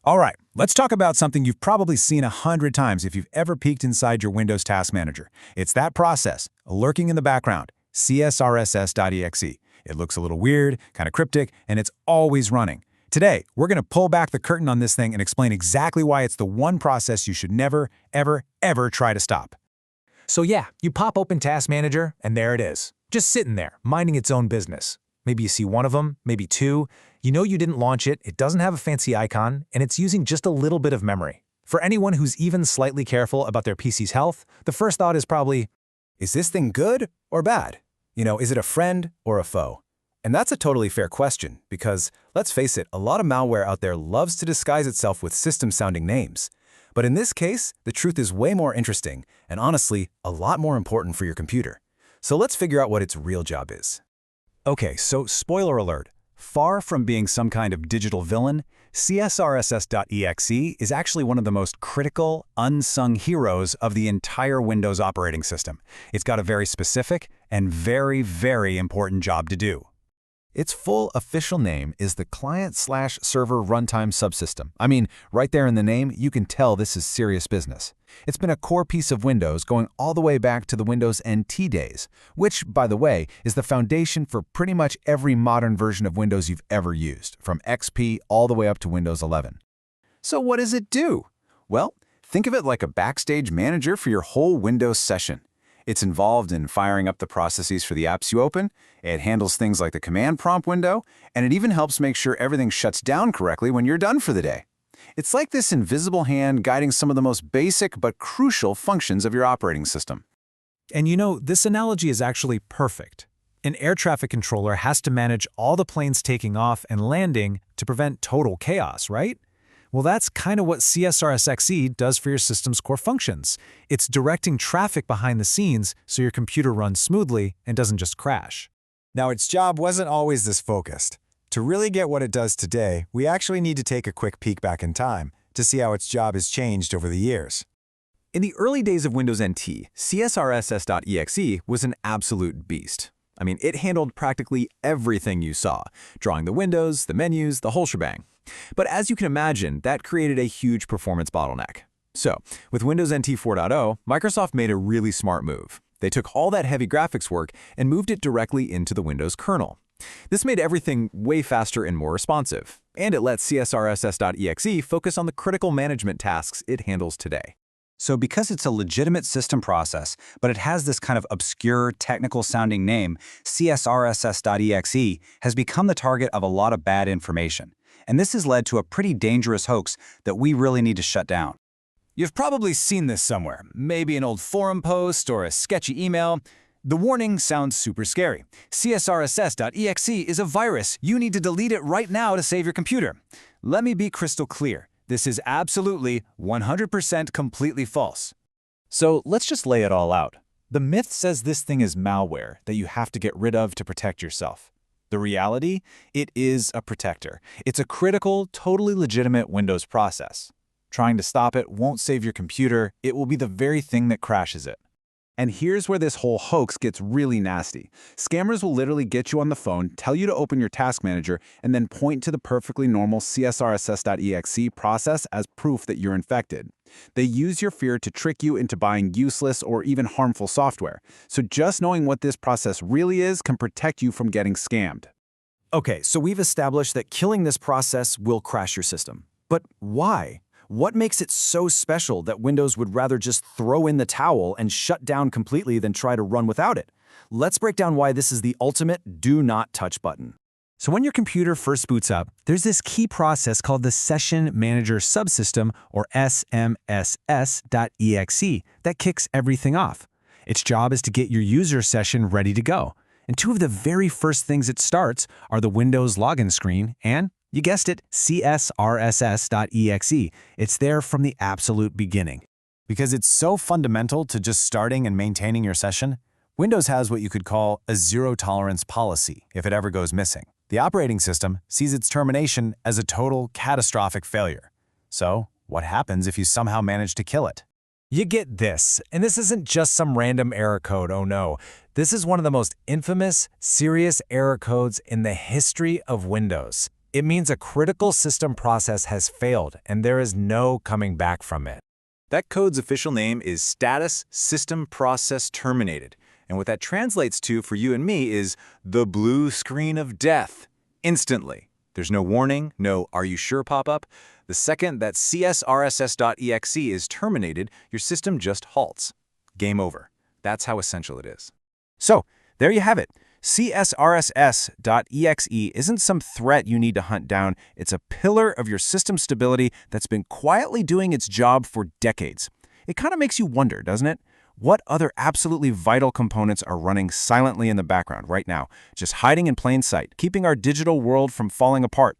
All right, let's talk about something you've probably seen 100 times if you've ever peeked inside your Windows Task Manager. It's that process, lurking in the background, CSRSS.EXE. It looks a little weird, kind of cryptic, and it's always running. Today, we're going to pull back the curtain on this thing and explain exactly why it's the one process you should never, ever, ever try to stop. So yeah, you pop open Task Manager, and there it is. Just sitting there, minding its own business. Maybe you see one of them, maybe two. You know you didn't launch it, it doesn't have a fancy icon, and it's using just a little bit of memory. For anyone who's even slightly careful about their PC's health, the first thought is probably, Is this thing good or bad? Is it a friend or a foe? And that's a totally fair question because, let's face it, a lot of malware out there loves to disguise itself with system-sounding names. But in this case, the truth is way more interesting and honestly, a lot more important for your computer. So let's figure out what its real job is. Okay, so spoiler alert. Far from being some kind of digital villain, CSRSS.EXE is actually one of the most critical, unsung heroes of the entire Windows operating system. It's got a very specific and very, very important job to do. Its full official name is the Client/Server Runtime Subsystem. I mean, right there in the name, you can tell this is serious business. It's been a core piece of Windows going all the way back to the Windows NT days, which, by the way, is the foundation for pretty much every modern version of Windows you've ever used, from XP all the way up to Windows 11. So what does it do? Well, think of it like a backstage manager for your whole Windows session. It's involved in firing up the processes for the apps you open, it handles things like the command prompt window, and it even helps make sure everything shuts down correctly when you're done for the day. It's like this invisible hand guiding some of the most basic but crucial functions of your operating system. and this analogy is actually perfect. An air traffic controller has to manage all the planes taking off and landing to prevent total chaos, right? Well, that's kind of what CSRSS.EXE does for your system's core functions. It's directing traffic behind the scenes so your computer runs smoothly and doesn't just crash. Now, its job wasn't always this focused. To really get what it does today, we actually need to take a quick peek back in time to see how its job has changed over the years. In the early days of Windows NT, CSRSS.EXE was an absolute beast. I mean, it handled practically everything you saw, drawing the windows, the menus, the whole shebang. But as you can imagine, that created a huge performance bottleneck. So, with Windows NT 4.0, Microsoft made a really smart move. They took all that heavy graphics work and moved it directly into the Windows kernel. This made everything way faster and more responsive, and it let CSRSS.EXE focus on the critical management tasks it handles today. So because it's a legitimate system process, but it has this kind of obscure, technical-sounding name, CSRSS.EXE has become the target of a lot of bad information. And this has led to a pretty dangerous hoax that we really need to shut down. You've probably seen this somewhere, maybe an old forum post or a sketchy email. The warning sounds super scary. CSRSS.EXE is a virus. You need to delete it right now to save your computer. Let me be crystal clear. This is absolutely 100% completely false. So let's just lay it all out. The myth says this thing is malware that you have to get rid of to protect yourself. The reality? It is a protector. It's a critical, totally legitimate Windows process. Trying to stop it won't save your computer. It will be the very thing that crashes it. And here's where this whole hoax gets really nasty. Scammers will literally get you on the phone, tell you to open your task manager, and then point to the perfectly normal CSRSS.EXE process as proof that you're infected. They use your fear to trick you into buying useless or even harmful software. So just knowing what this process really is can protect you from getting scammed. Okay, so we've established that killing this process will crash your system. But why? What makes it so special that Windows would rather just throw in the towel and shut down completely than try to run without it? Let's break down why this is the ultimate do not touch button. So when your computer first boots up, there's this key process called the Session Manager Subsystem, or smss.exe, that kicks everything off. Its job is to get your user session ready to go. And two of the very first things it starts are the Windows login screen and, you guessed it, CSRSS.EXE. It's there from the absolute beginning. Because it's so fundamental to just starting and maintaining your session, Windows has what you could call a zero-tolerance policy if it ever goes missing. The operating system sees its termination as a total catastrophic failure. So, what happens if you somehow manage to kill it? You get this, and this isn't just some random error code, oh no. This is one of the most infamous, serious error codes in the history of Windows. It means a critical system process has failed, and there is no coming back from it. That code's official name is Status System Process Terminated, and what that translates to for you and me is the blue screen of death, instantly. There's no warning, no "Are you sure?" pop-up. The second that CSRSS.EXE is terminated, your system just halts. Game over. That's how essential it is. So, there you have it. CSRSS.EXE isn't some threat you need to hunt down. It's a pillar of your system stability that's been quietly doing its job for decades. It kind of makes you wonder, doesn't it? What other absolutely vital components are running silently in the background right now, just hiding in plain sight, keeping our digital world from falling apart?